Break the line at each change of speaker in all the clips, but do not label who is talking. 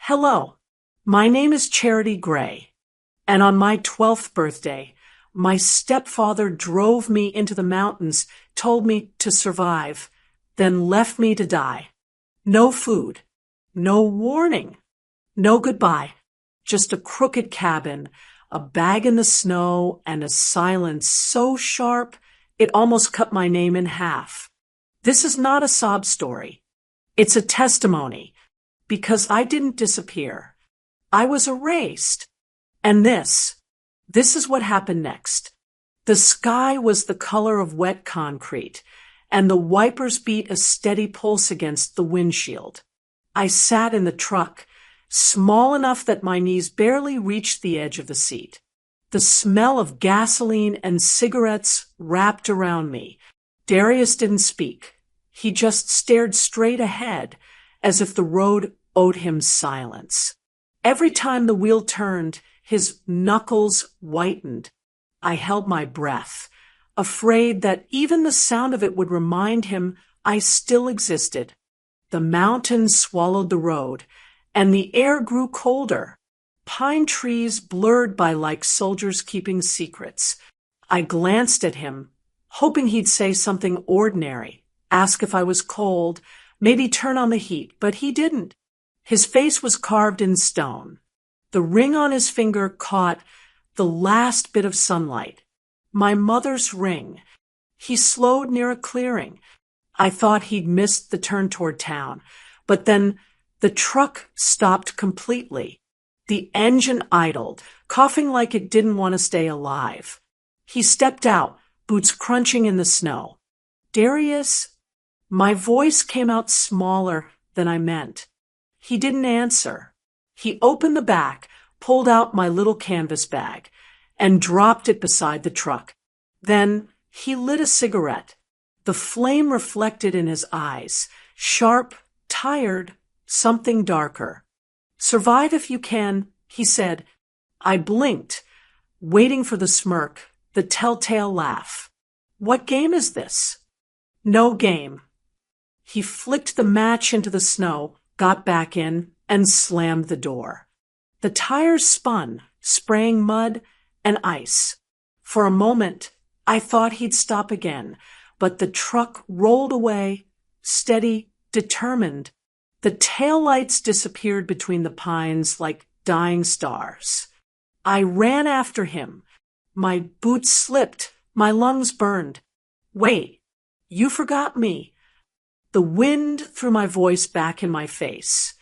Hello, my name is Charity Gray, and on my 12th birthday, my stepfather drove me into the mountains, told me to survive, then left me to die. No food, no warning, no goodbye, just a crooked cabin, a bag in the snow, and a silence so sharp it almost cut my name in half. This is not a sob story. It's a testimony, because I didn't disappear. I was erased. And this is what happened next. The sky was the color of wet concrete, and the wipers beat a steady pulse against the windshield. I sat in the truck, small enough that my knees barely reached the edge of the seat. The smell of gasoline and cigarettes wrapped around me. Darius didn't speak. He just stared straight ahead, as if the road owed him silence. Every time the wheel turned, his knuckles whitened. I held my breath, afraid that even the sound of it would remind him I still existed. The mountains swallowed the road, and the air grew colder. Pine trees blurred by like soldiers keeping secrets. I glanced at him, hoping he'd say something ordinary, ask if I was cold, maybe turn on the heat, but he didn't. His face was carved in stone. The ring on his finger caught the last bit of sunlight. My mother's ring. He slowed near a clearing. I thought he'd missed the turn toward town, but then the truck stopped completely. The engine idled, coughing like it didn't want to stay alive. He stepped out, boots crunching in the snow. Darius? My voice came out smaller than I meant. He didn't answer. He opened the back, pulled out my little canvas bag, and dropped it beside the truck. Then he lit a cigarette. The flame reflected in his eyes, sharp, tired, something darker. Survive if you can, he said. I blinked, waiting for the smirk, the telltale laugh. What game is this? No game. He flicked the match into the snow, got back in, and slammed the door. The tires spun, spraying mud and ice. For a moment, I thought he'd stop again, but the truck rolled away, steady, determined. The taillights disappeared between the pines like dying stars. I ran after him. My boots slipped, my lungs burned. Wait, you forgot me. The wind threw my voice back in my face.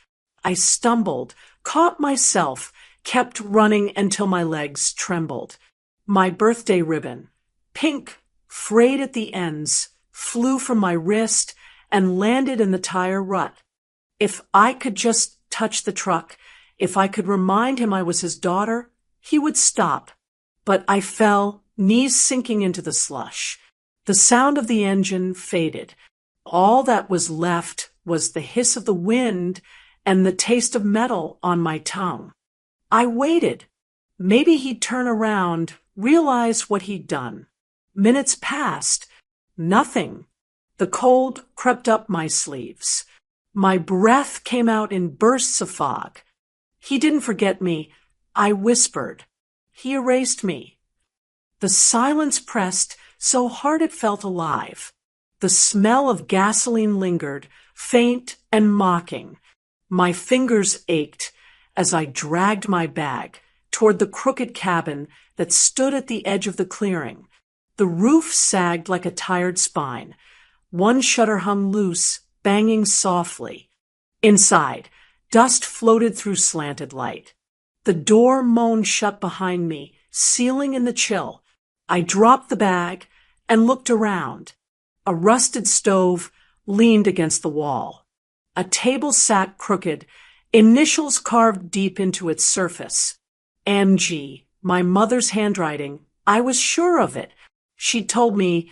I stumbled, caught myself, kept running until my legs trembled. My birthday ribbon, pink, frayed at the ends, flew from my wrist and landed in the tire rut. If I could just touch the truck, if I could remind him I was his daughter, he would stop. But I fell, knees sinking into the slush. The sound of the engine faded. All that was left was the hiss of the wind and the taste of metal on my tongue. I waited. Maybe he'd turn around, realize what he'd done. Minutes passed. Nothing. The cold crept up my sleeves. My breath came out in bursts of fog. He didn't forget me. I whispered. He erased me. The silence pressed so hard it felt alive. The smell of gasoline lingered, faint and mocking. My fingers ached as I dragged my bag toward the crooked cabin that stood at the edge of the clearing. The roof sagged like a tired spine. One shutter hung loose, banging softly. Inside, dust floated through slanted light. The door moaned shut behind me, sealing in the chill. I dropped the bag and looked around. A rusted stove leaned against the wall. A table sat crooked, initials carved deep into its surface. MG, my mother's handwriting. I was sure of it. She told me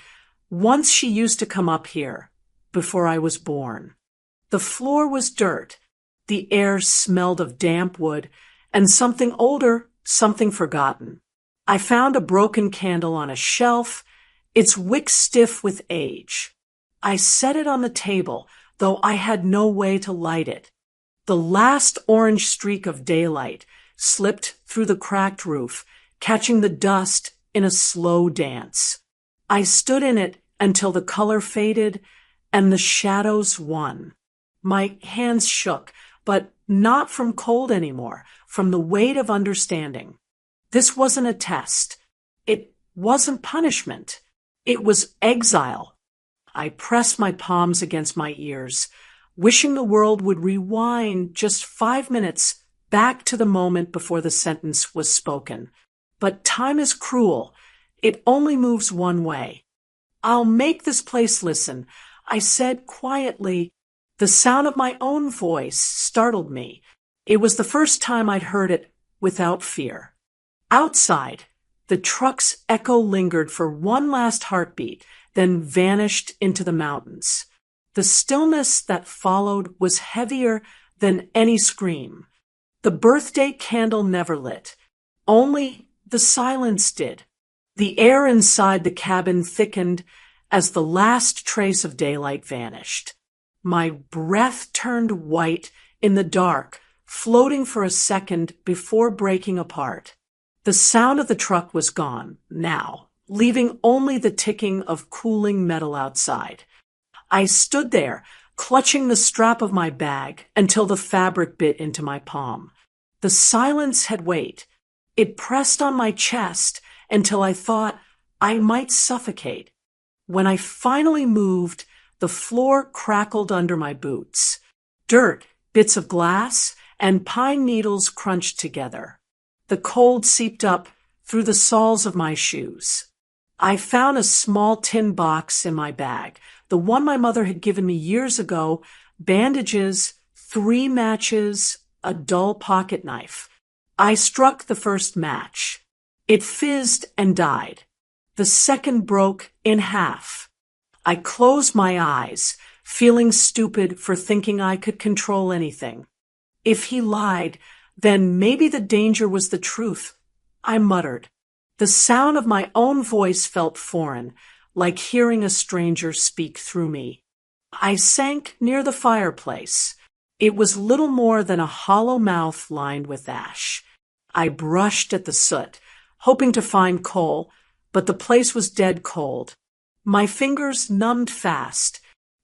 once she used to come up here, before I was born. The floor was dirt. The air smelled of damp wood and something older, something forgotten. I found a broken candle on a shelf, its wick stiff with age. I set it on the table, though I had no way to light it. The last orange streak of daylight slipped through the cracked roof, catching the dust in a slow dance. I stood in it until the color faded and the shadows won. My hands shook, but not from cold anymore, from the weight of understanding. This wasn't a test. It wasn't punishment. It was exile. I pressed my palms against my ears, wishing the world would rewind just 5 minutes back to the moment before the sentence was spoken. But time is cruel. It only moves one way. "I'll make this place listen," I said quietly. The sound of my own voice startled me. It was the first time I'd heard it without fear. Outside, the truck's echo lingered for one last heartbeat, then vanished into the mountains. The stillness that followed was heavier than any scream. The birthday candle never lit. Only the silence did. The air inside the cabin thickened as the last trace of daylight vanished. My breath turned white in the dark, floating for a second before breaking apart. The sound of the truck was gone now, leaving only the ticking of cooling metal outside. I stood there, clutching the strap of my bag until the fabric bit into my palm. The silence had weight. It pressed on my chest until I thought I might suffocate. When I finally moved, the floor crackled under my boots. Dirt, bits of glass, and pine needles crunched together. The cold seeped up through the soles of my shoes. I found a small tin box in my bag, the one my mother had given me years ago, bandages, 3 matches, a dull pocket knife. I struck the first match. It fizzed and died. The second broke in half. I closed my eyes, feeling stupid for thinking I could control anything. If he lied, then maybe the danger was the truth, I muttered. The sound of my own voice felt foreign, like hearing a stranger speak through me. I sank near the fireplace. It was little more than a hollow mouth lined with ash. I brushed at the soot, hoping to find coal, but the place was dead cold. My fingers numbed fast.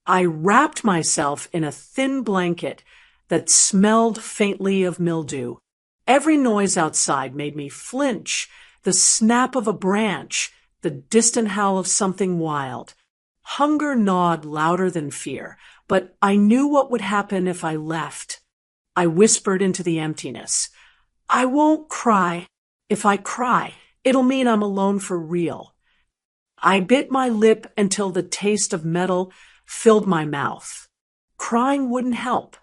I wrapped myself in a thin blanket that smelled faintly of mildew. Every noise outside made me flinch, the snap of a branch, the distant howl of something wild. Hunger gnawed louder than fear, but I knew what would happen if I left. I whispered into the emptiness. "I won't cry. If I cry, it'll mean I'm alone for real." I bit my lip until the taste of metal filled my mouth. Crying wouldn't help.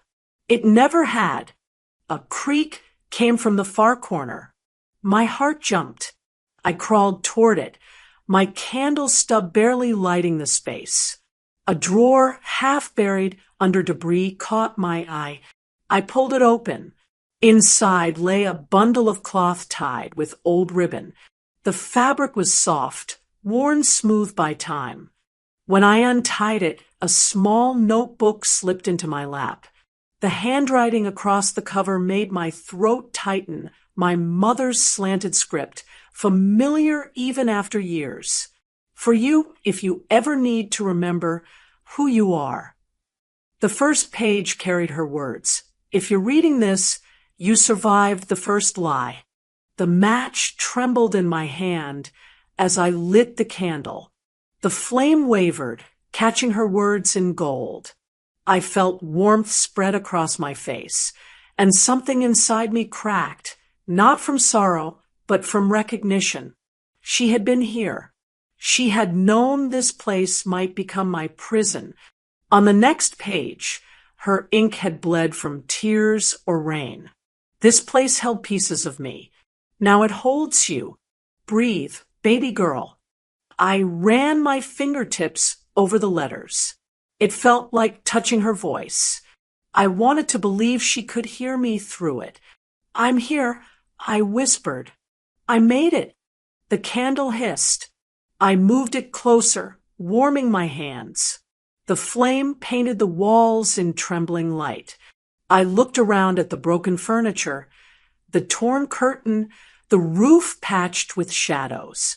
It never had. A creak came from the far corner. My heart jumped. I crawled toward it, my candle stub barely lighting the space. A drawer half buried under debris caught my eye. I pulled it open. Inside lay a bundle of cloth tied with old ribbon. The fabric was soft, worn smooth by time. When I untied it, a small notebook slipped into my lap. The handwriting across the cover made my throat tighten, my mother's slanted script, familiar even after years. For you, if you ever need to remember who you are. The first page carried her words. If you're reading this, you survived the first lie. The match trembled in my hand as I lit the candle. The flame wavered, catching her words in gold. I felt warmth spread across my face, and something inside me cracked, not from sorrow, but from recognition. She had been here. She had known this place might become my prison. On the next page, her ink had bled from tears or rain. This place held pieces of me. Now it holds you. Breathe, baby girl. I ran my fingertips over the letters. It felt like touching her voice. I wanted to believe she could hear me through it. "I'm here," I whispered. I made it. The candle hissed. I moved it closer, warming my hands. The flame painted the walls in trembling light. I looked around at the broken furniture, the torn curtain, the roof patched with shadows.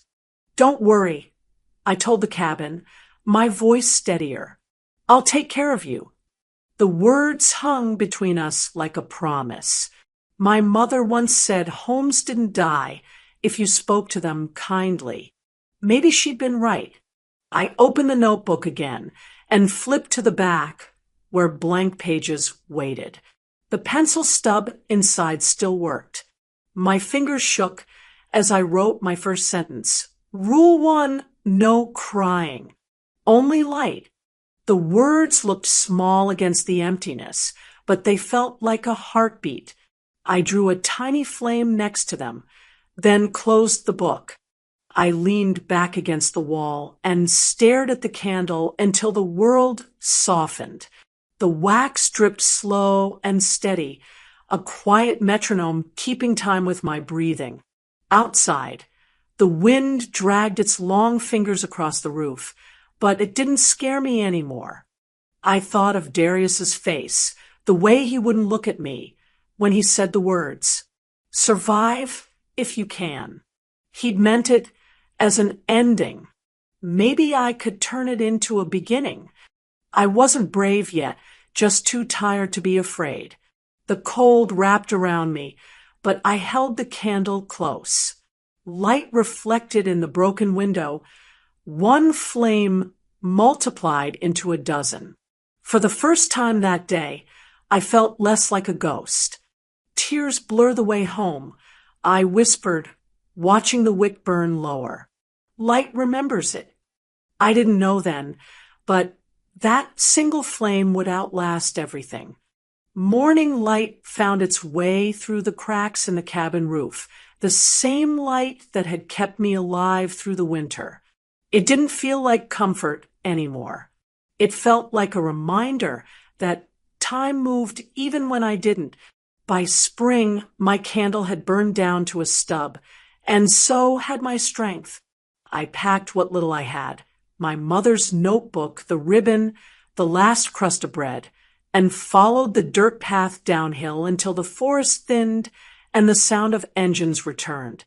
"Don't worry," I told the cabin, my voice steadier. "I'll take care of you." The words hung between us like a promise. My mother once said homes didn't die if you spoke to them kindly. Maybe she'd been right. I opened the notebook again and flipped to the back where blank pages waited. The pencil stub inside still worked. My fingers shook as I wrote my first sentence. Rule 1, no crying. Only light. The words looked small against the emptiness, but they felt like a heartbeat. I drew a tiny flame next to them, then closed the book. I leaned back against the wall and stared at the candle until the world softened. The wax dripped slow and steady, a quiet metronome keeping time with my breathing. Outside, the wind dragged its long fingers across the roof, but it didn't scare me anymore. I thought of Darius's face, the way he wouldn't look at me when he said the words, "Survive if you can." He'd meant it as an ending. Maybe I could turn it into a beginning. I wasn't brave yet, just too tired to be afraid. The cold wrapped around me, but I held the candle close. Light reflected in the broken window. One flame multiplied into a dozen. For the first time that day, I felt less like a ghost. Tears blur the way home. I whispered, watching the wick burn lower. Light remembers it. I didn't know then, but that single flame would outlast everything. Morning light found its way through the cracks in the cabin roof, the same light that had kept me alive through the winter. It didn't feel like comfort anymore. It felt like a reminder that time moved even when I didn't. By spring, my candle had burned down to a stub, and so had my strength. I packed what little I had, my mother's notebook, the ribbon, the last crust of bread, and followed the dirt path downhill until the forest thinned and the sound of engines returned.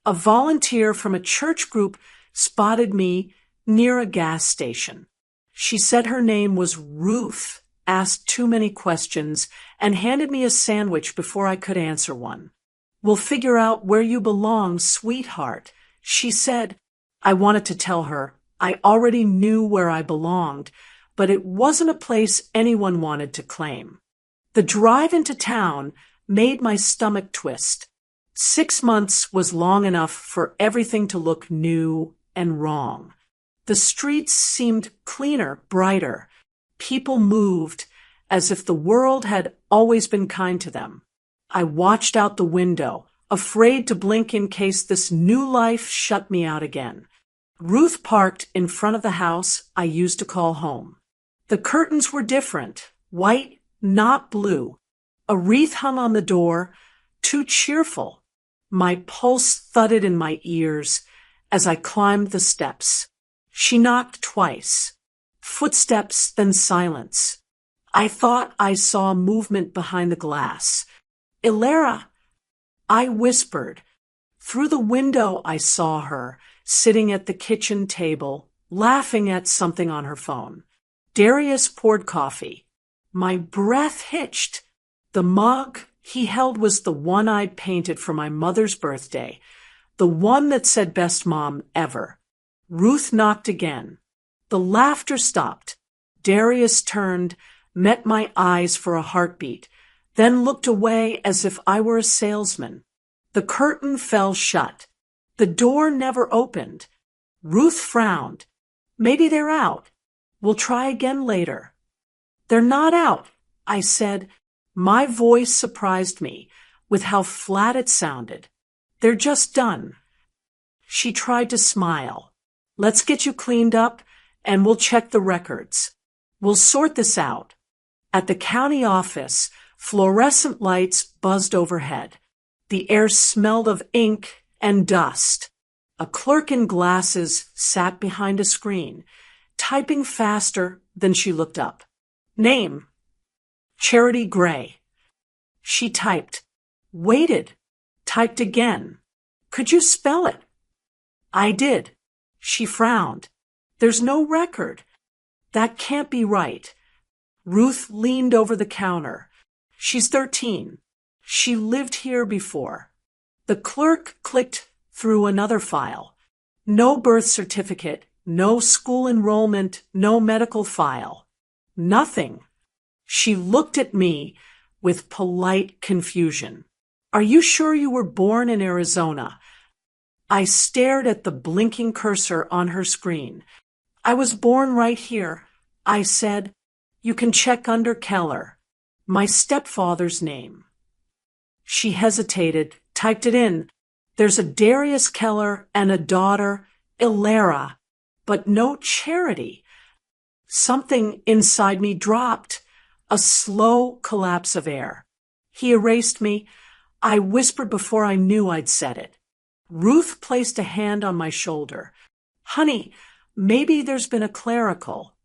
A volunteer from a church group spotted me near a gas station. She said her name was Ruth, asked too many questions, and handed me a sandwich before I could answer one. "We'll figure out where you belong, sweetheart," she said. I wanted to tell her I already knew where I belonged, but it wasn't a place anyone wanted to claim. The drive into town made my stomach twist. 6 months was long enough for everything to look new and wrong. The streets seemed cleaner, brighter. People moved as if the world had always been kind to them. I watched out the window, afraid to blink in case this new life shut me out again. Ruth parked in front of the house I used to call home. The curtains were different, white, not blue. A wreath hung on the door, too cheerful. My pulse thudded in my ears as I climbed the steps. She knocked twice. Footsteps, then silence. I thought I saw movement behind the glass. "Ilara," I whispered. Through the window I saw her, sitting at the kitchen table, laughing at something on her phone. Darius poured coffee. My breath hitched. The mug he held was the one I'd painted for my mother's birthday, the one that said "Best Mom Ever." Ruth knocked again. The laughter stopped. Darius turned, met my eyes for a heartbeat, then looked away as if I were a salesman. The curtain fell shut. The door never opened. Ruth frowned. "Maybe they're out. We'll try again later." "They're not out," I said. My voice surprised me with how flat it sounded. "They're just done." She tried to smile. "Let's get you cleaned up and we'll check the records. We'll sort this out." At the county office, fluorescent lights buzzed overhead. The air smelled of ink and dust. A clerk in glasses sat behind a screen, typing faster than she looked up. "Name: Charity Gray." She typed, waited, typed again. Could you spell it? I did. She frowned. There's no record. That can't be right. Ruth leaned over the counter. She's 13. She lived here before. The clerk clicked through another file. No birth certificate, no school enrollment, no medical file. Nothing. She looked at me with polite confusion. Are you sure you were born in Arizona? I stared at the blinking cursor on her screen. I was born right here. I said, you can check under Keller. My stepfather's name. She hesitated, typed it in. There's a Darius Keller and a daughter, Ilera, but no Charity. Something inside me dropped, a slow collapse of air. He erased me. I whispered before I knew I'd said it. Ruth placed a hand on my shoulder. Honey, maybe there's been a clerical.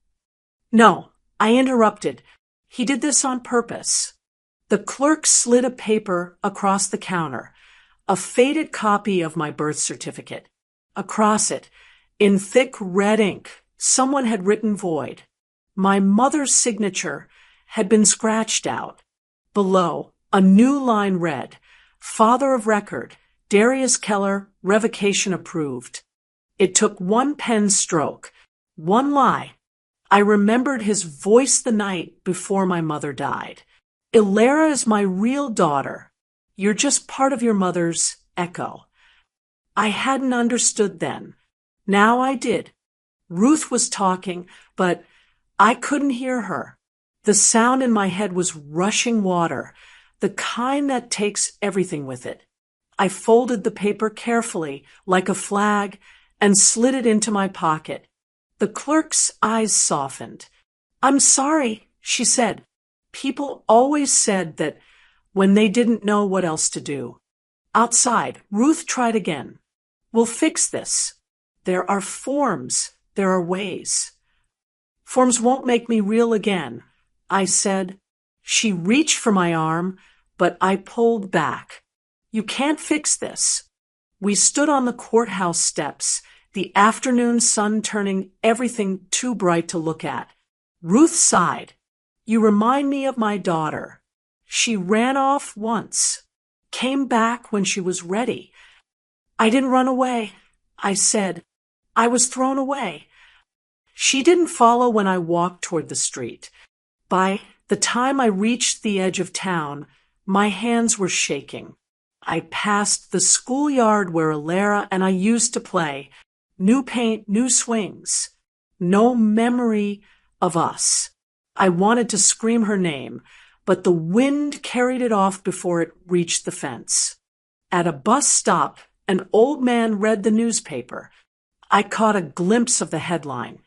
No, I interrupted. He did this on purpose. The clerk slid a paper across the counter, a faded copy of my birth certificate. Across it, in thick red ink, someone had written void. My mother's signature had been scratched out. Below, a new line read, Father of record, Darius Keller, revocation approved. It took one pen stroke, one lie. I remembered his voice the night before my mother died. Ilera is my real daughter. You're just part of your mother's echo. I hadn't understood then. Now I did. Ruth was talking, but I couldn't hear her. The sound in my head was rushing water, the kind that takes everything with it. I folded the paper carefully, like a flag, and slid it into my pocket. The clerk's eyes softened. I'm sorry, she said. People always said that when they didn't know what else to do. Outside, Ruth tried again. We'll fix this. There are forms. There are ways. Forms won't make me real again, I said. She reached for my arm, but I pulled back. You can't fix this. We stood on the courthouse steps, the afternoon sun turning everything too bright to look at. Ruth sighed. You remind me of my daughter. She ran off once, came back when she was ready. I didn't run away, I said. I was thrown away. She didn't follow when I walked toward the street. By the time I reached the edge of town, my hands were shaking. I passed the schoolyard where Ilera and I used to play. New paint, new swings. No memory of us. I wanted to scream her name, but the wind carried it off before it reached the fence. At a bus stop, an old man read the newspaper. I caught a glimpse of the headline.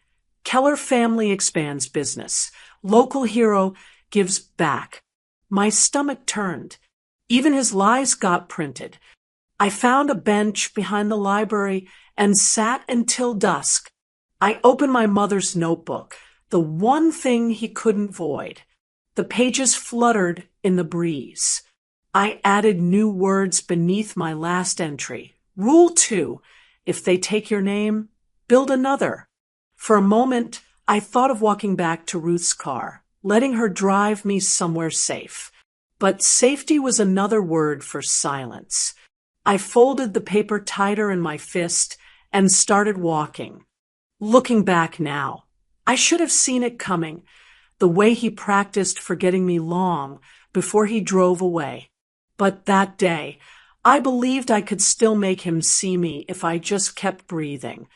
Keller family expands business. Local hero gives back. My stomach turned. Even his lies got printed. I found a bench behind the library and sat until dusk. I opened my mother's notebook, the one thing he couldn't void. The pages fluttered in the breeze. I added new words beneath my last entry. Rule 2, if they take your name, build another. For a moment, I thought of walking back to Ruth's car, letting her drive me somewhere safe. But safety was another word for silence. I folded the paper tighter in my fist and started walking. Looking back now, I should have seen it coming, the way he practiced forgetting me long before he drove away. But that day, I believed I could still make him see me if I just kept breathing.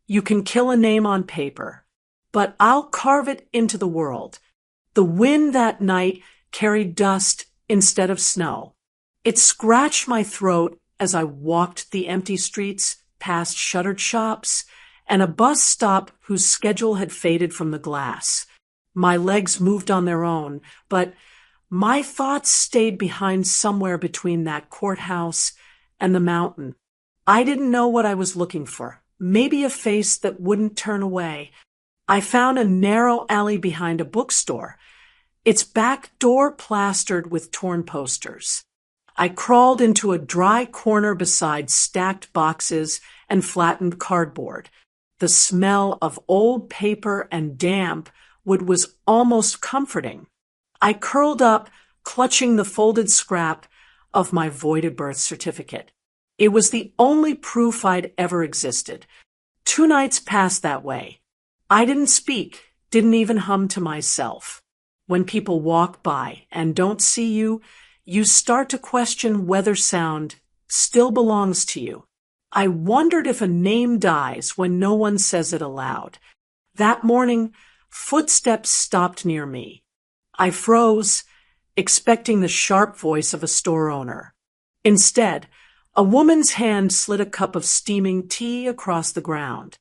You can kill a name on paper, but I'll carve it into the world. The wind that night carried dust instead of snow. It scratched my throat as I walked the empty streets past shuttered shops and a bus stop whose schedule had faded from the glass. My legs moved on their own, but my thoughts stayed behind somewhere between that courthouse and the mountain. I didn't know what I was looking for. Maybe a face that wouldn't turn away. I found a narrow alley behind a bookstore. its back door plastered with torn posters. I crawled into a dry corner beside stacked boxes and flattened cardboard. The smell of old paper and damp wood was almost comforting. I curled up, clutching the folded scrap of my voided birth certificate. It was the only proof I'd ever existed. 2 nights passed that way. I didn't speak, didn't even hum to myself. When people walk by and don't see you, you start to question whether sound still belongs to you. I wondered if a name dies when no one says it aloud. That morning, footsteps stopped near me. I froze, expecting the sharp voice of a store owner. Instead, a woman's hand slid a cup of steaming tea across the ground.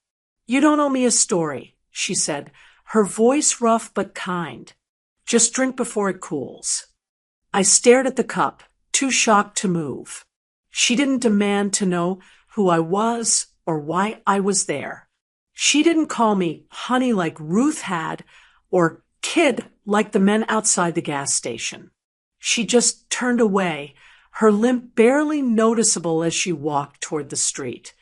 "You don't owe me a story," she said, her voice rough but kind. "Just drink before it cools." I stared at the cup, too shocked to move. She didn't demand to know who I was or why I was there. She didn't call me honey like Ruth had, or kid like the men outside the gas station. She just turned away, her limp barely noticeable as she walked toward the street.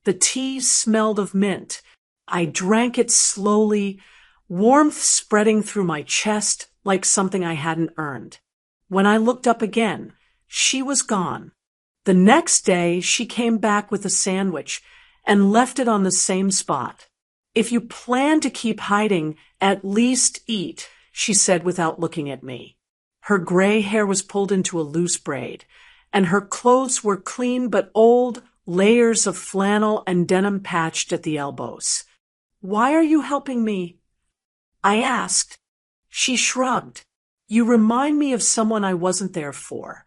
The tea smelled of mint. I drank it slowly, warmth spreading through my chest like something I hadn't earned. When I looked up again, she was gone. The next day, she came back with a sandwich and left it on the same spot. "If you plan to keep hiding, at least eat," she said without looking at me. Her gray hair was pulled into a loose braid, and her clothes were clean but old, layers of flannel and denim patched at the elbows. "Why are you helping me?" I asked. She shrugged. "You remind me of someone I wasn't there for."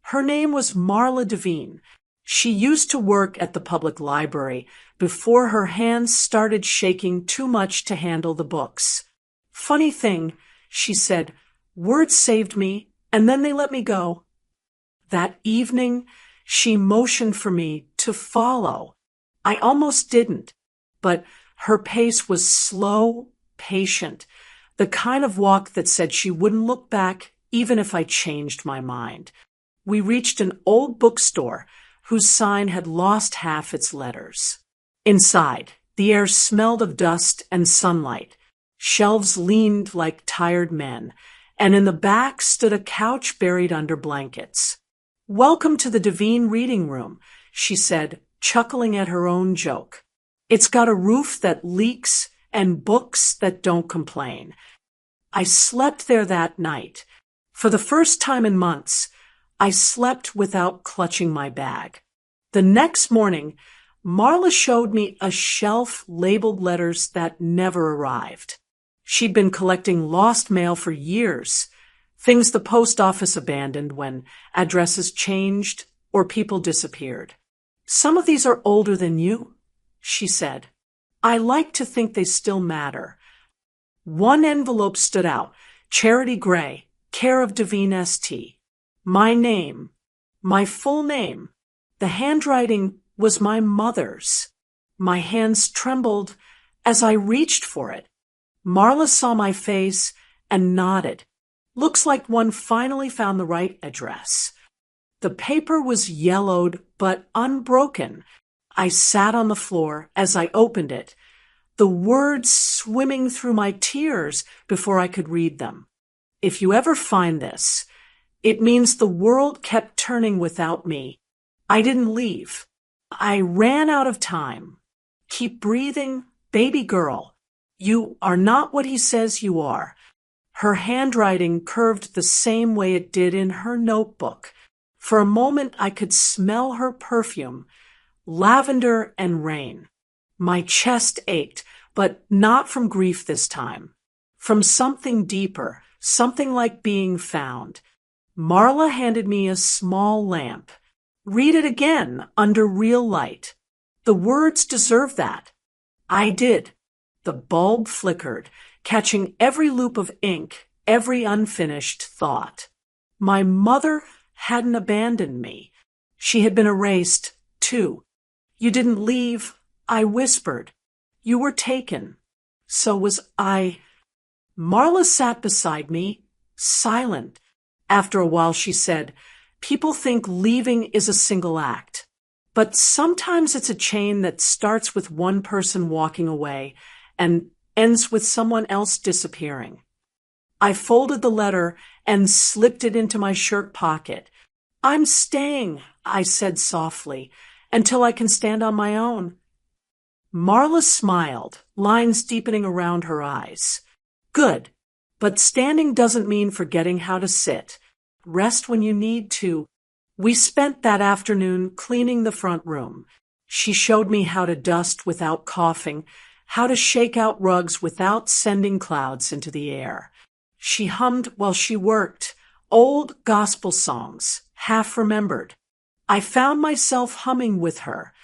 Her name was Marla Devine. She used to work at the public library before her hands started shaking too much to handle the books. "Funny thing," she said, "words saved me, and then they let me go." That evening, she motioned for me to follow. I almost didn't, but her pace was slow, patient, the kind of walk that said she wouldn't look back even if I changed my mind. We reached an old bookstore whose sign had lost half its letters. Inside, the air smelled of dust and sunlight. Shelves leaned like tired men, and in the back stood a couch buried under blankets. "Welcome to the Devine Reading Room," she said, chuckling at her own joke. "It's got a roof that leaks and books that don't complain." I slept there that night. For the first time in months, I slept without clutching my bag. The next morning, Marla showed me a shelf labeled letters that never arrived. She'd been collecting lost mail for years, things the post office abandoned when addresses changed or people disappeared. "Some of these are older than you," she said. "I like to think they still matter." One envelope stood out, Charity Gray, care of Devine St. My name, my full name. The handwriting was my mother's. My hands trembled as I reached for it. Marla saw my face and nodded. "Looks like one finally found the right address." The paper was yellowed but unbroken. I sat on the floor as I opened it, the words swimming through my tears before I could read them. "If you ever find this, it means the world kept turning without me. I didn't leave. I ran out of time. Keep breathing, baby girl. You are not what he says you are." Her handwriting curved the same way it did in her notebook. For a moment I could smell her perfume, lavender and rain. My chest ached, but not from grief this time. From something deeper, something like being found. Marla handed me a small lamp. "Read it again under real light. The words deserve that." I did. The bulb flickered, catching every loop of ink, every unfinished thought. My mother hadn't abandoned me. She had been erased, too. "You didn't leave," I whispered. "You were taken. So was I." Marla sat beside me, silent. After a while she said, "People think leaving is a single act, but sometimes it's a chain that starts with one person walking away and ends with someone else disappearing." I folded the letter and slipped it into my shirt pocket. "I'm staying," I said softly, "until I can stand on my own." Marla smiled, lines deepening around her eyes. "Good, but standing doesn't mean forgetting how to sit. Rest when you need to." We spent that afternoon cleaning the front room. She showed me how to dust without coughing, how to shake out rugs without sending clouds into the air. She hummed while she worked, old gospel songs, half remembered. I found myself humming with her.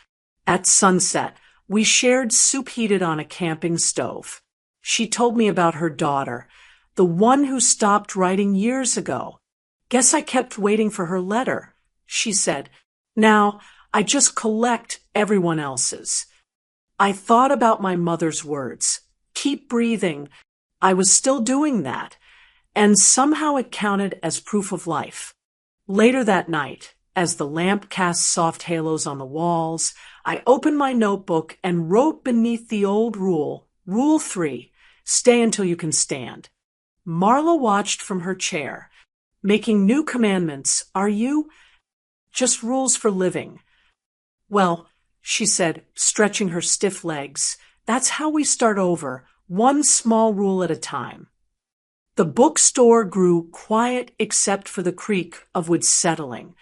At sunset, we shared soup heated on a camping stove. She told me about her daughter, the one who stopped writing years ago. "Guess I kept waiting for her letter," she said. "Now I just collect everyone else's." I thought about my mother's words. Keep breathing. I was still doing that, and somehow it counted as proof of life. Later that night, as the lamp cast soft halos on the walls, I opened my notebook and wrote beneath the old rule, Rule 3, stay until you can stand. Marla watched from her chair. "Making new commandments, are you?" "Just rules for living." "Well," she said, stretching her stiff legs, "that's how we start over, one small rule at a time." The bookstore grew quiet except for the creak of wood settling.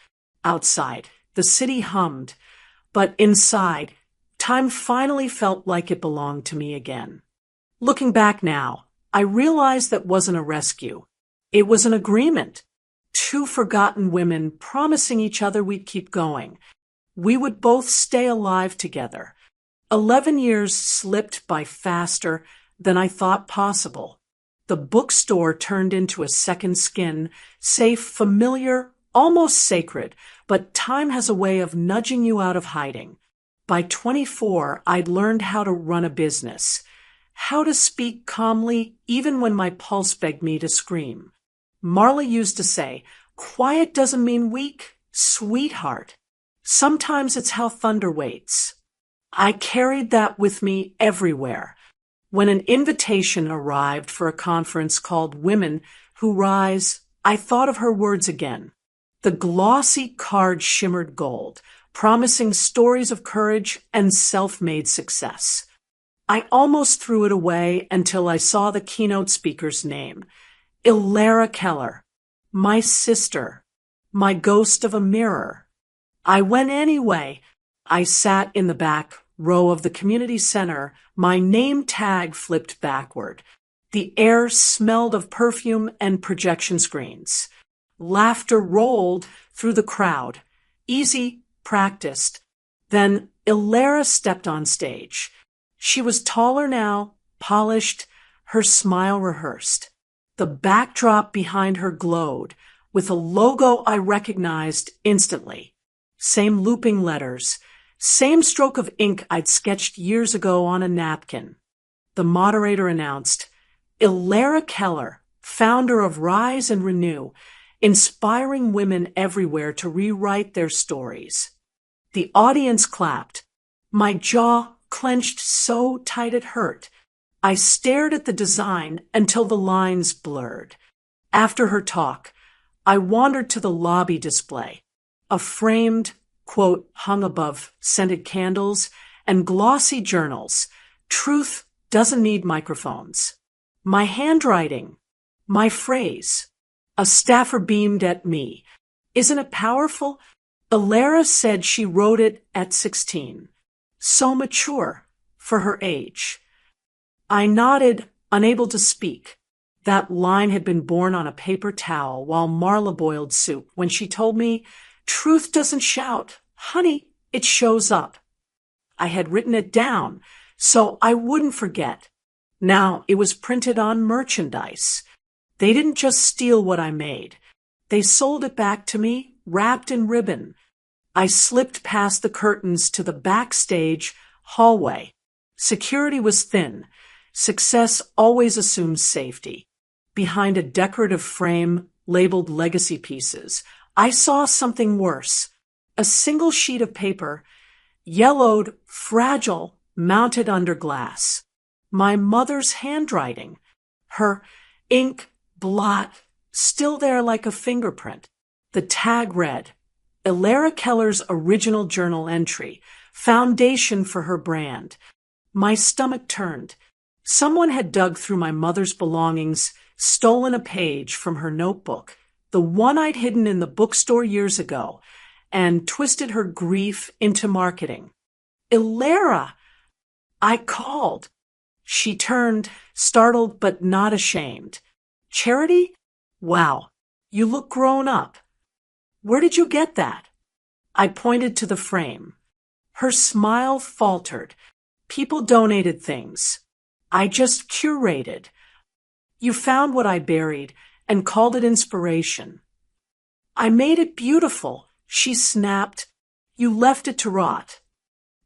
Outside, the city hummed, but inside, time finally felt like it belonged to me again. Looking back now, I realized that wasn't a rescue. It was an agreement. Two forgotten women promising each other we'd keep going. We would both stay alive together. 11 years slipped by faster than I thought possible. The bookstore turned into a second skin, safe, familiar, almost sacred, but time has a way of nudging you out of hiding. By 24, I'd learned how to run a business, how to speak calmly even when my pulse begged me to scream. Marla used to say, "Quiet doesn't mean weak, sweetheart. Sometimes it's how thunder waits." I carried that with me everywhere. When an invitation arrived for a conference called Women Who Rise, I thought of her words again. The glossy card shimmered gold, promising stories of courage and self-made success. I almost threw it away until I saw the keynote speaker's name, Illara Keller, my sister, my ghost of a mirror. I went anyway. I sat in the back row of the community center, my name tag flipped backward. The air smelled of perfume and projection screens. Laughter rolled through the crowd. Easy, practiced. Then Illara stepped on stage. She was taller now, polished, her smile rehearsed. The backdrop behind her glowed, with a logo I recognized instantly. Same looping letters, same stroke of ink I'd sketched years ago on a napkin. The moderator announced, "Illara Keller, founder of Rise and Renew, inspiring women everywhere to rewrite their stories." The audience clapped. My jaw clenched so tight it hurt. I stared at the design until the lines blurred. After her talk, I wandered to the lobby display, a framed, quote, hung above scented candles and glossy journals. Truth doesn't need microphones. My handwriting, my phrase. A staffer beamed at me. "Isn't it powerful?" Illara said she wrote it at 16. So mature for her age. I nodded, unable to speak. That line had been born on a paper towel while Marla boiled soup when she told me, "Truth doesn't shout. Honey, it shows up." I had written it down so I wouldn't forget. Now it was printed on merchandise. They didn't just steal what I made. They sold it back to me, wrapped in ribbon. I slipped past the curtains to the backstage hallway. Security was thin. Success always assumes safety. Behind a decorative frame labeled legacy pieces, I saw something worse. A single sheet of paper, yellowed, fragile, mounted under glass. My mother's handwriting. Her ink blot still there like a fingerprint. The tag read, Elara Keller's original journal entry, foundation for her brand. My stomach turned. Someone had dug through my mother's belongings, stolen a page from her notebook, the one I'd hidden in the bookstore years ago, and twisted her grief into marketing. Elara! I called. She turned, startled but not ashamed. Charity? Wow, you look grown up. Where did you get that? I pointed to the frame. Her smile faltered. People donated things. I just curated. You found what I buried and called it inspiration. I made it beautiful, she snapped. You left it to rot.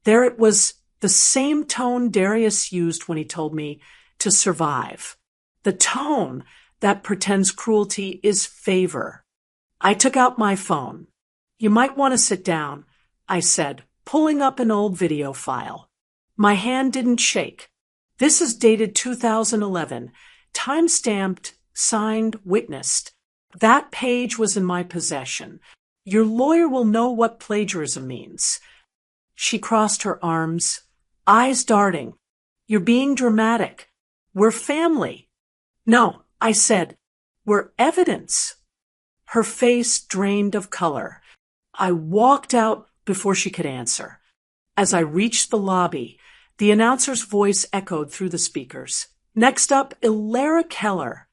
There it was, the same tone Darius used when he told me to survive. The tone that pretends cruelty is favor. I took out my phone. You might want to sit down, I said, pulling up an old video file. My hand didn't shake. This is dated 2011, time-stamped, signed, witnessed. That page was in my possession. Your lawyer will know what plagiarism means. She crossed her arms, eyes darting. You're being dramatic. We're family. No, I said, we're evidence. Her face drained of color. I walked out before she could answer. As I reached the lobby, the announcer's voice echoed through the speakers. Next up, Elara Keller.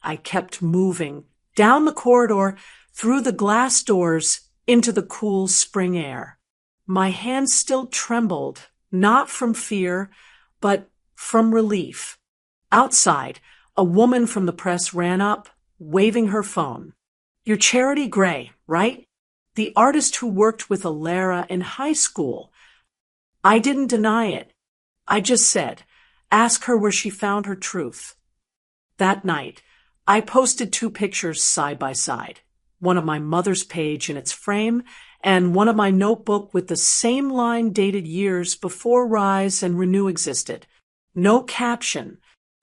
I kept moving, down the corridor, through the glass doors, into the cool spring air. My hands still trembled, not from fear, but from relief. Outside, a woman from the press ran up, waving her phone. You're Charity Gray, right? The artist who worked with Elara in high school. I didn't deny it. I just said, ask her where she found her truth. That night, I posted 2 pictures side by side, one of my mother's page in its frame and one of my notebook with the same line dated years before Rise and Renew existed. No caption,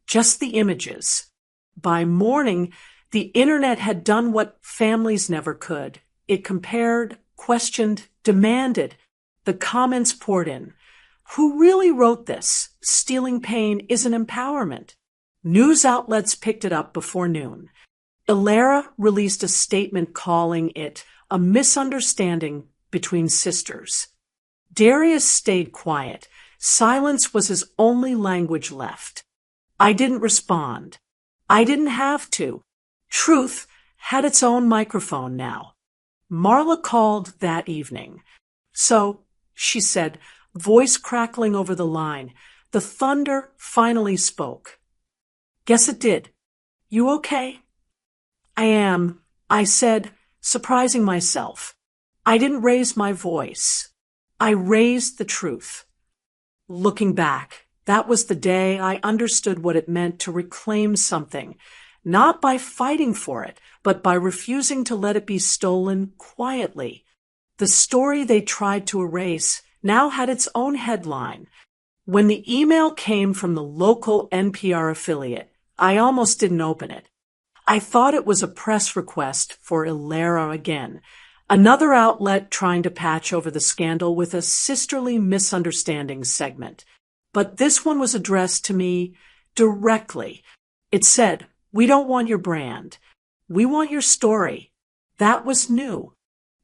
just the images. By morning, the internet had done what families never could. It compared, questioned, demanded. The comments poured in. Who really wrote this? Stealing pain isn't empowerment. News outlets picked it up before noon. Elara released a statement calling it a misunderstanding between sisters. Darius stayed quiet. Silence was his only language left. I didn't respond. I didn't have to. Truth had its own microphone now. Marla called that evening. So, she said, voice crackling over the line, the thunder finally spoke. Guess it did. You okay? I am, I said, surprising myself. I didn't raise my voice. I raised the truth. Looking back, that was the day I understood what it meant to reclaim something, not by fighting for it, but by refusing to let it be stolen quietly. The story they tried to erase now had its own headline. When the email came from the local NPR affiliate, I almost didn't open it. I thought it was a press request for Elara again, another outlet trying to patch over the scandal with a sisterly misunderstanding segment. But this one was addressed to me directly. It said, we don't want your brand. We want your story. That was new.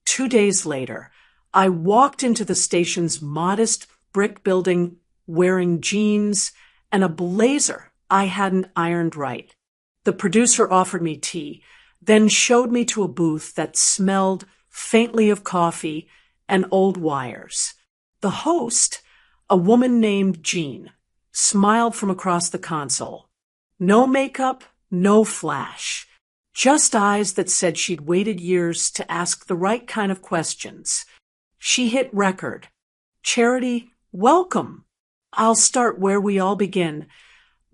2 days later, I walked into the station's modest brick building wearing jeans and a blazer I hadn't ironed right. The producer offered me tea, then showed me to a booth that smelled faintly of coffee and old wires. The host, a woman named Jean, smiled from across the console. No makeup, no flash. Just eyes that said she'd waited years to ask the right kind of questions. She hit record. Charity, welcome. I'll start where we all begin.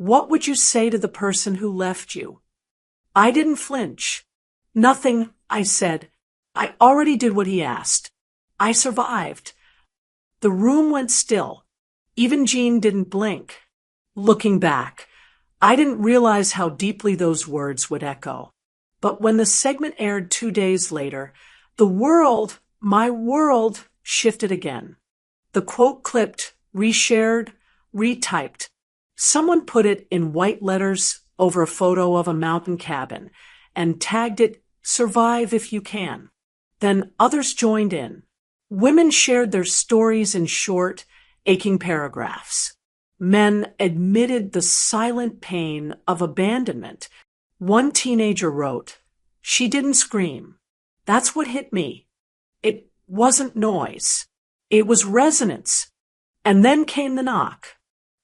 What would you say to the person who left you? I didn't flinch. Nothing, I said. I already did what he asked. I survived. The room went still. Even Jean didn't blink. Looking back, I didn't realize how deeply those words would echo. But when the segment aired 2 days later, the world, my world, shifted again. The quote clipped, reshared, retyped. Someone put it in white letters over a photo of a mountain cabin and tagged it, "Survive if you can." Then others joined in. Women shared their stories in short, aching paragraphs. Men admitted the silent pain of abandonment. One teenager wrote, "She didn't scream. That's what hit me. It wasn't noise. It was resonance." And then came the knock.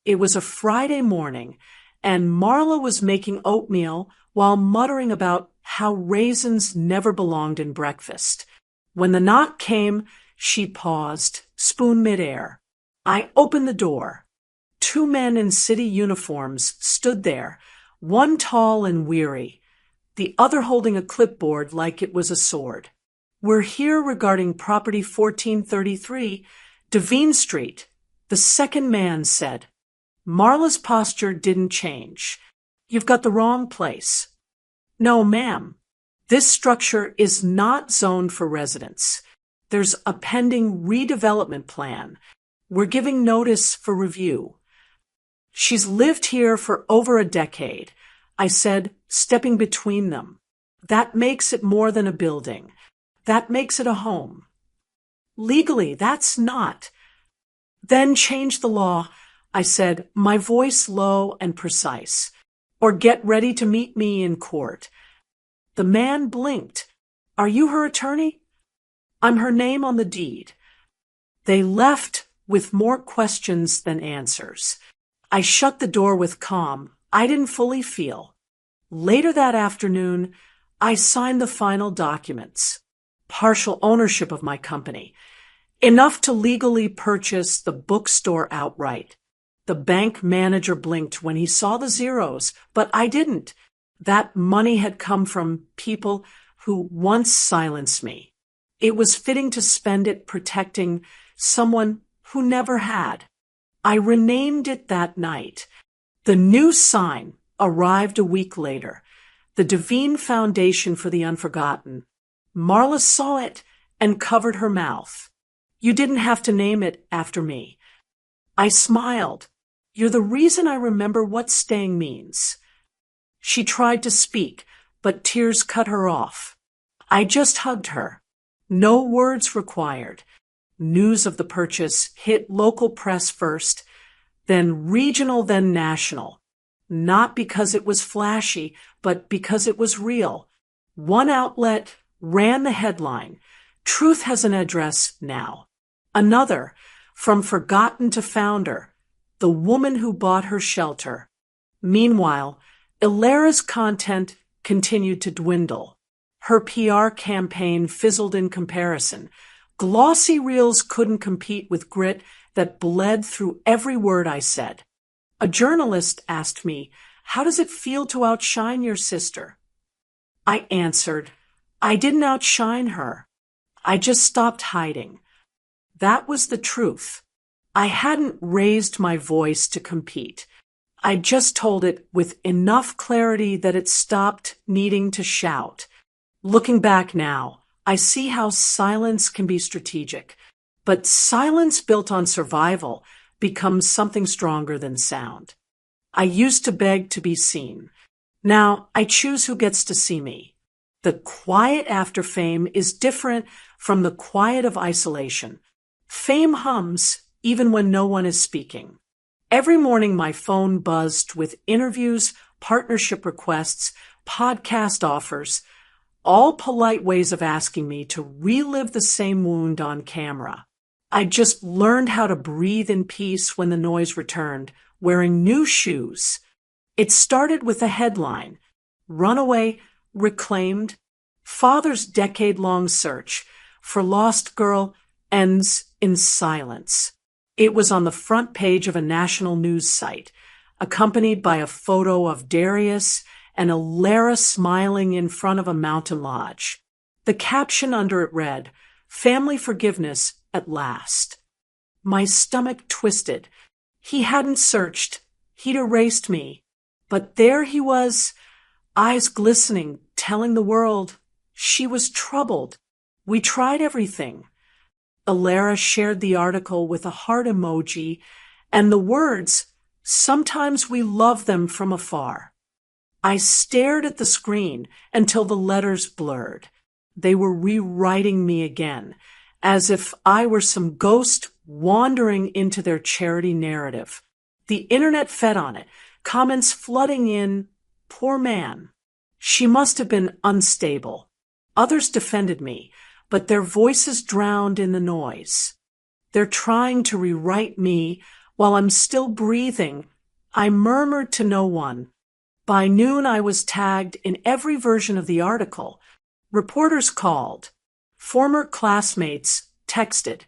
It was a Friday morning, and Marla was making oatmeal while muttering about how raisins never belonged in breakfast. When the knock came, she paused, spoon midair. I opened the door. 2 men in city uniforms stood there, one tall and weary, the other holding a clipboard like it was a sword. "We're here regarding property 1433, Devine Street," the second man said. Marla's posture didn't change. "You've got the wrong place." "No, ma'am. This structure is not zoned for residents. There's a pending redevelopment plan. We're giving notice for review." "She's lived here for over a decade," I said, stepping between them. "That makes it more than a building. That makes it a home." "Legally, that's not." "Then change the law," I said, my voice low and precise. "Or get ready to meet me in court." The man blinked. "Are you her attorney?" "I'm her name on the deed." They left with more questions than answers. I shut the door with calm I didn't fully feel. Later that afternoon, I signed the final documents. Partial ownership of my company. Enough to legally purchase the bookstore outright. The bank manager blinked when he saw the zeros, but I didn't. That money had come from people who once silenced me. It was fitting to spend it protecting someone who never had. I renamed it that night. The new sign arrived a week later. The Devine Foundation for the Unforgotten. Marla saw it and covered her mouth. "You didn't have to name it after me." I smiled. "You're the reason I remember what staying means." She tried to speak, but tears cut her off. I just hugged her. No words required. News of the purchase hit local press first, then regional, then national. Not because it was flashy, but because it was real. One outlet ran the headline, "Truth has an address now." Another, "From forgotten to founder, the woman who bought her shelter." Meanwhile, Ilara's content continued to dwindle. Her PR campaign fizzled in comparison. Glossy reels couldn't compete with grit that bled through every word I said. A journalist asked me, "How does it feel to outshine your sister?" I answered, "I didn't outshine her. I just stopped hiding." That was the truth. I hadn't raised my voice to compete. I just told it with enough clarity that it stopped needing to shout. Looking back now, I see how silence can be strategic, but silence built on survival becomes something stronger than sound. I used to beg to be seen. Now I choose who gets to see me. The quiet after fame is different from the quiet of isolation. Fame hums even when no one is speaking. Every morning my phone buzzed with interviews, partnership requests, podcast offers, all polite ways of asking me to relive the same wound on camera. I just learned how to breathe in peace when the noise returned, wearing new shoes. It started with a headline, "Runaway Reclaimed, Father's Decade-Long Search for Lost Girl Ends in Silence." It was on the front page of a national news site. accompanied by a photo of Darius and Lara smiling in front of a mountain lodge. The caption under it read, "Family forgiveness at last." My stomach twisted. He hadn't searched. He'd erased me. But there he was, eyes glistening, telling the world she was troubled. We tried everything. Lara shared the article with a heart emoji and the words, "Sometimes we love them from afar." I stared at the screen until the letters blurred. They were rewriting me again, as if I were some ghost wandering into their charity narrative. The internet fed on it, comments flooding in, "Poor man. She must have been unstable." Others defended me, but their voices drowned in the noise. They're trying to rewrite me while I'm still breathing. I murmured to no one. By noon, I was tagged in every version of the article. Reporters called. Former classmates texted.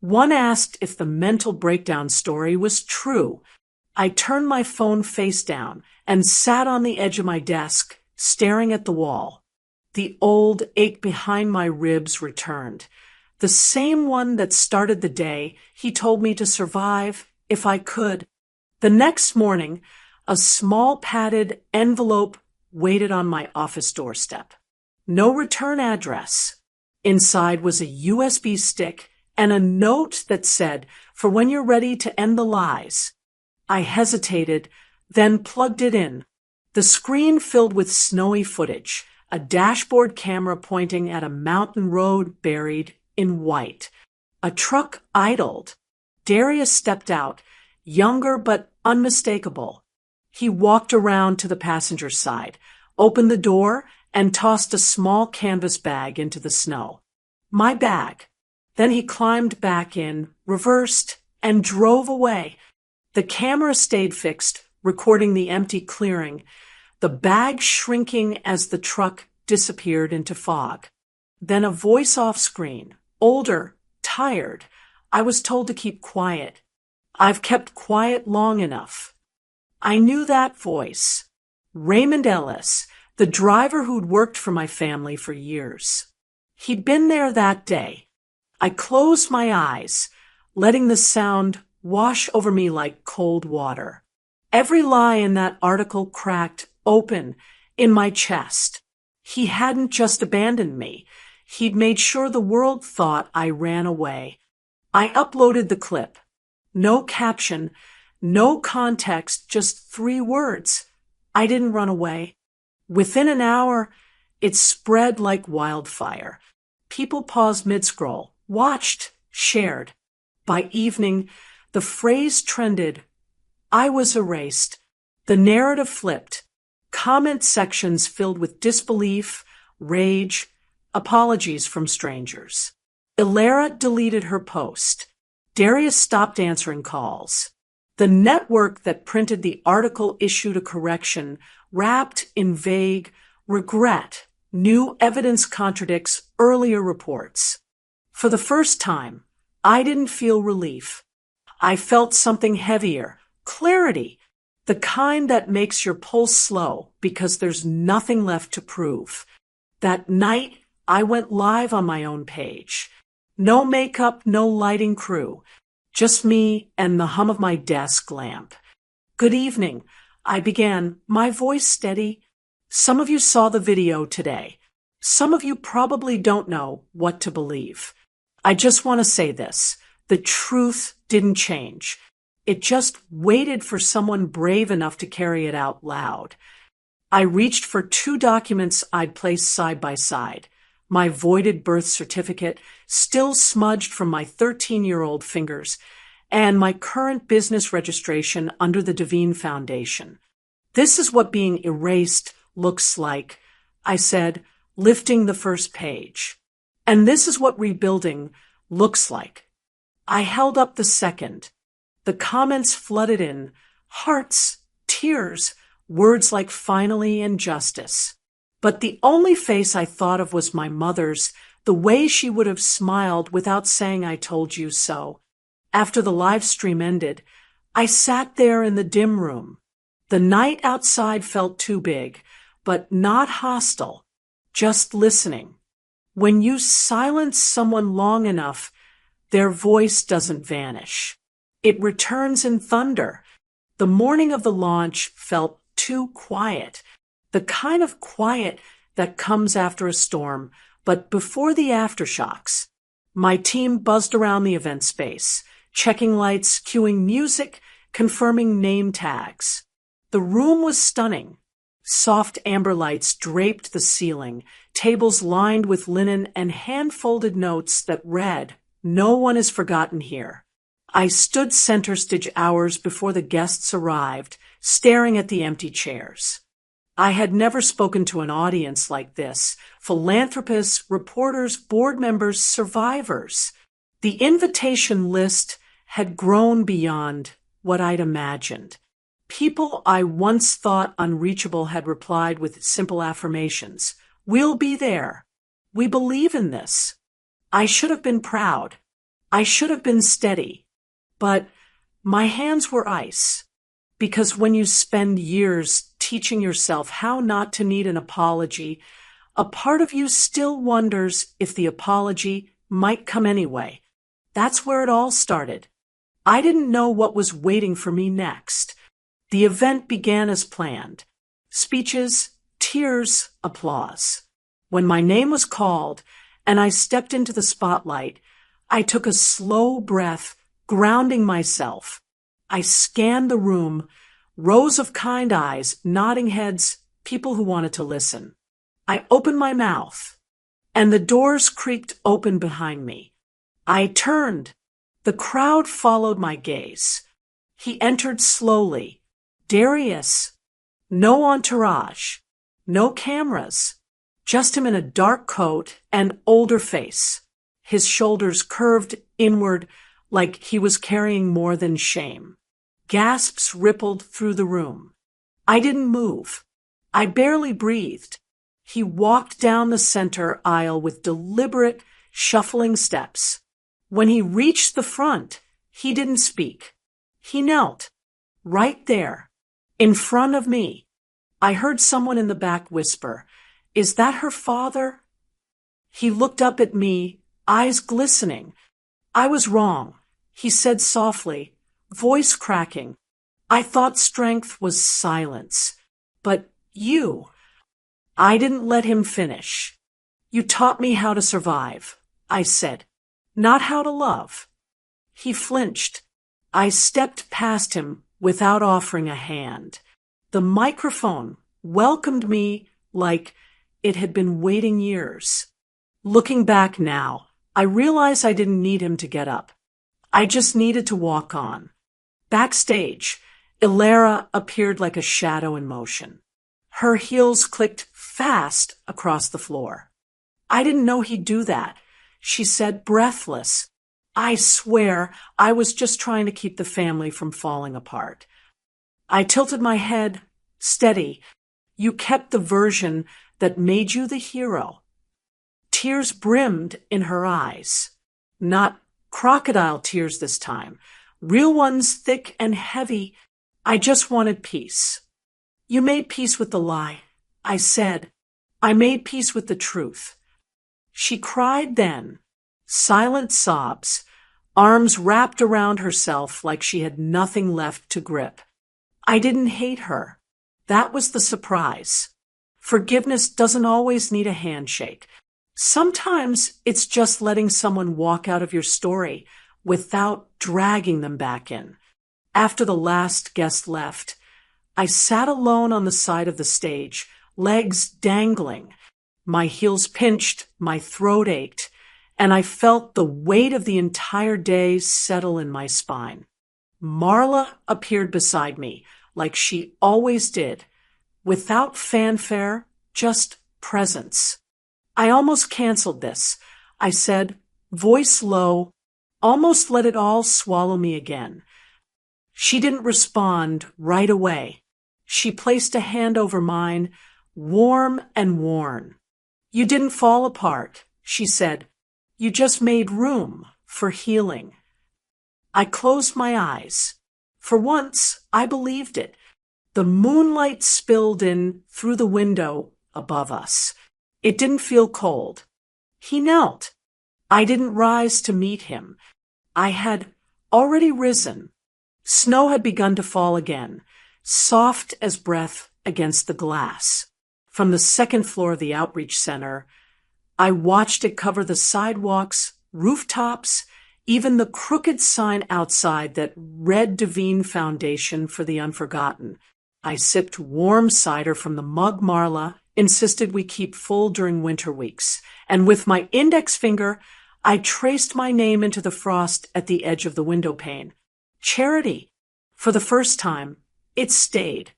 One asked if the mental breakdown story was true. I turned my phone face down and sat on the edge of my desk, staring at the wall. The old ache behind my ribs returned. The same one that started the day he told me to survive if I could. The next morning, a small padded envelope waited on my office doorstep. No return address. Inside was a USB stick and a note that said, "For when you're ready to end the lies." I hesitated, then plugged it in. The screen filled with snowy footage, a dashboard camera pointing at a mountain road buried in white. A truck idled. Darius stepped out, younger but unmistakable. He walked around to the passenger side, opened the door, and tossed a small canvas bag into the snow. My bag. Then he climbed back in, reversed, and drove away. The camera stayed fixed, recording the empty clearing, the bag shrinking as the truck disappeared into fog. Then a voice off screen, older, tired. I was told to keep quiet. I've kept quiet long enough. I knew that voice. Raymond Ellis, the driver who'd worked for my family for years. He'd been there that day. I closed my eyes, letting the sound wash over me like cold water. Every lie in that article cracked open in my chest. He hadn't just abandoned me. He'd made sure the world thought I ran away. I uploaded the clip. No caption, no context, just 3 words. I didn't run away. Within an hour, it spread like wildfire. People paused mid-scroll, watched, shared. By evening, the phrase trended. I was erased. The narrative flipped. Comment sections filled with disbelief, rage, apologies from strangers. Lara deleted her post. Darius stopped answering calls. The network that printed the article issued a correction wrapped in vague regret. New evidence contradicts earlier reports. For the first time, I didn't feel relief. I felt something heavier, clarity, the kind that makes your pulse slow because there's nothing left to prove. That night, I went live on my own page. No makeup, no lighting crew, just me and the hum of my desk lamp. Good evening, I began, my voice steady. Some of you saw the video today. Some of you probably don't know what to believe. I just want to say this. The truth didn't change. It just waited for someone brave enough to carry it out loud. I reached for 2 documents I'd placed side by side. My voided birth certificate, still smudged from my 13-year-old fingers, and my current business registration under the Devine Foundation. This is what being erased looks like, I said, lifting the first page. And this is what rebuilding looks like. I held up the second. The comments flooded in, hearts, tears, words like finally and justice. But the only face I thought of was my mother's, the way she would have smiled without saying I told you so. After the live stream ended, I sat there in the dim room, The night outside felt too big, but not hostile, just listening. When you silence someone long enough, their voice doesn't vanish. It returns in thunder. The morning of the launch felt too quiet, the kind of quiet that comes after a storm, but before the aftershocks. My team buzzed around the event space, checking lights, cueing music, confirming name tags. The room was stunning. Soft amber lights draped the ceiling, tables lined with linen and hand-folded notes that read, "No one is forgotten here." I stood center stage hours before the guests arrived, staring at the empty chairs. I had never spoken to an audience like this. Philanthropists, reporters, board members, survivors. The invitation list had grown beyond what I'd imagined. People I once thought unreachable had replied with simple affirmations. "We'll be there. We believe in this." I should have been proud. I should have been steady. But my hands were ice. Because when you spend years teaching yourself how not to need an apology, a part of you still wonders if the apology might come anyway. That's where it all started. I didn't know what was waiting for me next. The event began as planned. Speeches, tears, applause. When my name was called and I stepped into the spotlight, I took a slow breath, grounding myself. I scanned the room, rows of kind eyes, nodding heads, people who wanted to listen. I opened my mouth, and the doors creaked open behind me. I turned. The crowd followed my gaze. He entered slowly. Darius. No entourage. No cameras. Just him in a dark coat and older face. His shoulders curved inward like he was carrying more than shame. Gasps rippled through the room. I didn't move. I barely breathed. He walked down the center aisle with deliberate, shuffling steps. When he reached the front, he didn't speak. He knelt, right there, in front of me. I heard someone in the back whisper, "Is that her father?" He looked up at me, eyes glistening. I was wrong, he said softly, voice cracking. I thought strength was silence. But you... I didn't let him finish. "You taught me how to survive," I said, "not how to love." He flinched. I stepped past him without offering a hand. The microphone welcomed me like it had been waiting years. Looking back now, I realize I didn't need him to get up. I just needed to walk on. Backstage, Ilara appeared like a shadow in motion. Her heels clicked fast across the floor. "I didn't know he'd do that," she said, breathless. "I swear I was just trying to keep the family from falling apart." I tilted my head, steady. "You kept the version that made you the hero." Tears brimmed in her eyes. Not crocodile tears this time. Real ones, thick and heavy. I just wanted peace. "You made peace with the lie," I said. "I made peace with the truth." She cried then, silent sobs, arms wrapped around herself like she had nothing left to grip. I didn't hate her. That was the surprise. Forgiveness doesn't always need a handshake. Sometimes it's just letting someone walk out of your story without dragging them back in. After the last guest left, I sat alone on the side of the stage, legs dangling. My heels pinched, my throat ached, and I felt the weight of the entire day settle in my spine. Marla appeared beside me, like she always did, without fanfare, just presence. "I almost canceled this," I said, voice low, almost let it all swallow me again. She didn't respond right away. She placed a hand over mine, warm and worn. "You didn't fall apart," she said. "You just made room for healing." I closed my eyes. For once, I believed it. The moonlight spilled in through the window above us. It didn't feel cold. He knelt. I didn't rise to meet him. I had already risen. Snow had begun to fall again, soft as breath against the glass. From the second floor of the outreach center, I watched it cover the sidewalks, rooftops, even the crooked sign outside that read Devine Foundation for the Unforgotten. I sipped warm cider from the mug Marla insisted we keep full during winter weeks, and with my index finger, I traced my name into the frost at the edge of the window pane. Charity. For the first time, it stayed.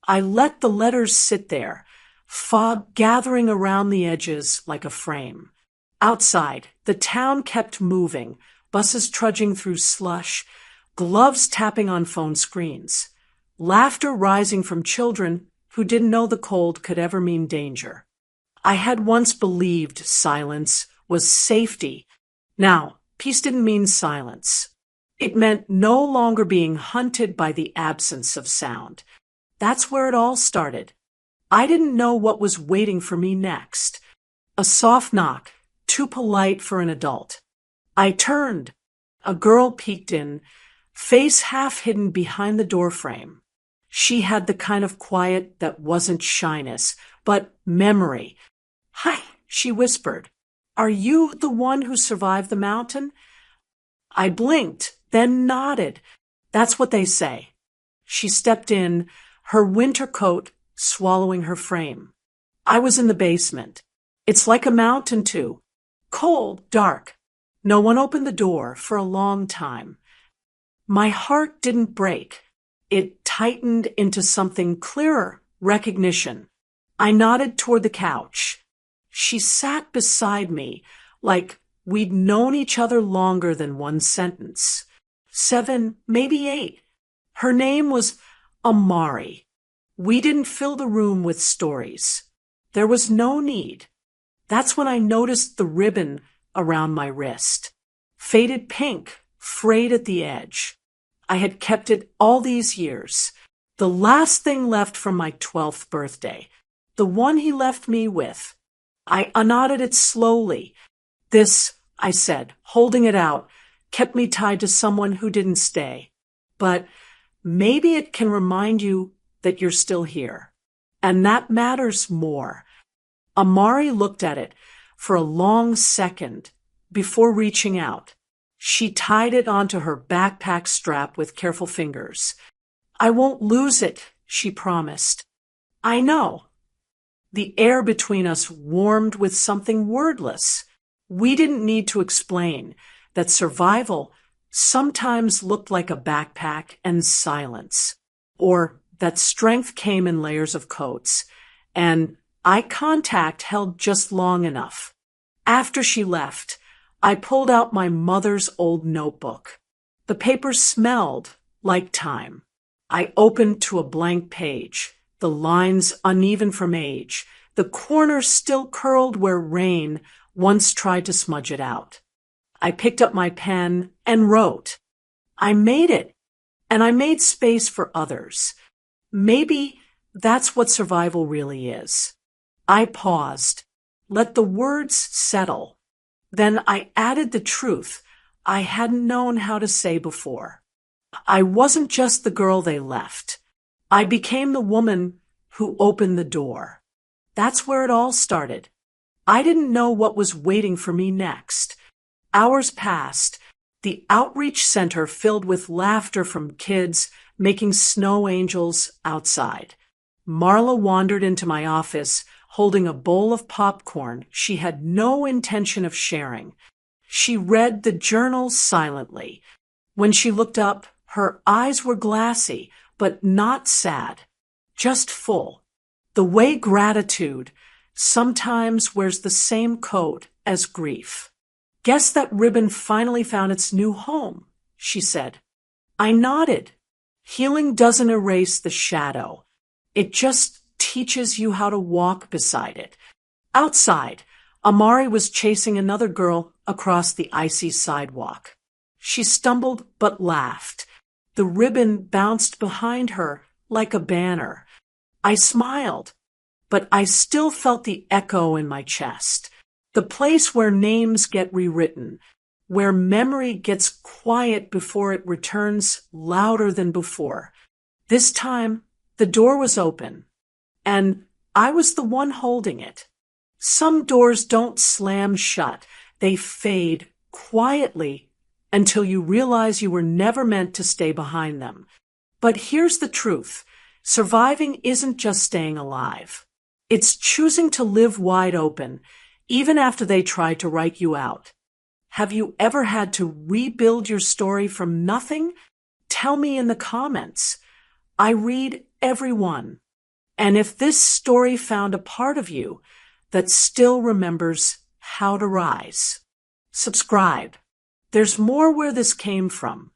I let the letters sit there, fog gathering around the edges like a frame. Outside, the town kept moving, buses trudging through slush, gloves tapping on phone screens, laughter rising from children who didn't know the cold could ever mean danger. I had once believed silence was safety. Now, peace didn't mean silence. It meant no longer being hunted by the absence of sound. That's where it all started. I didn't know what was waiting for me next. A soft knock, too polite for an adult. I turned. A girl peeked in, face half hidden behind the doorframe. She had the kind of quiet that wasn't shyness, but memory. "Hi," she whispered. "Are you the one who survived the mountain?" I blinked, then nodded. That's what they say. She stepped in, her winter coat swallowing her frame. I was in the basement. It's like a mountain, too. Cold, dark. No one opened the door for a long time. My heart didn't break. It tightened into something clearer, recognition. I nodded toward the couch. She sat beside me, like we'd known each other longer than one sentence. 7, maybe 8. Her name was Amari. We didn't fill the room with stories. There was no need. That's when I noticed the ribbon around my wrist. Faded pink, frayed at the edge. I had kept it all these years. The last thing left from my 12th birthday. The one he left me with. I unknotted it slowly. This, I said, holding it out, kept me tied to someone who didn't stay. But maybe it can remind you that you're still here. And that matters more. Amari looked at it for a long second before reaching out. She tied it onto her backpack strap with careful fingers. "I won't lose it," she promised. "I know." The air between us warmed with something wordless. We didn't need to explain that survival sometimes looked like a backpack and silence, or that strength came in layers of coats, and eye contact held just long enough. After she left, I pulled out my mother's old notebook. The paper smelled like time. I opened to a blank page, the lines uneven from age, the corners still curled where rain once tried to smudge it out. I picked up my pen and wrote. I made it, and I made space for others. Maybe that's what survival really is. I paused, let the words settle. Then I added the truth I hadn't known how to say before. I wasn't just the girl they left. I became the woman who opened the door. That's where it all started. I didn't know what was waiting for me next. Hours passed, the outreach center filled with laughter from kids making snow angels outside. Marla wandered into my office holding a bowl of popcorn she had no intention of sharing. She read the journal silently. When she looked up, her eyes were glassy, but not sad, just full. The way gratitude sometimes wears the same coat as grief. "Guess that ribbon finally found its new home," she said. I nodded. Healing doesn't erase the shadow. It just teaches you how to walk beside it. Outside, Amari was chasing another girl across the icy sidewalk. She stumbled but laughed. The ribbon bounced behind her like a banner. I smiled, but I still felt the echo in my chest. The place where names get rewritten, where memory gets quiet before it returns louder than before. This time, the door was open, and I was the one holding it. Some doors don't slam shut. They fade quietly until you realize you were never meant to stay behind them. But here's the truth. Surviving isn't just staying alive. It's choosing to live wide open, even after they try to write you out. Have you ever had to rebuild your story from nothing? Tell me in the comments. I read every one. And if this story found a part of you that still remembers how to rise, subscribe. There's more where this came from.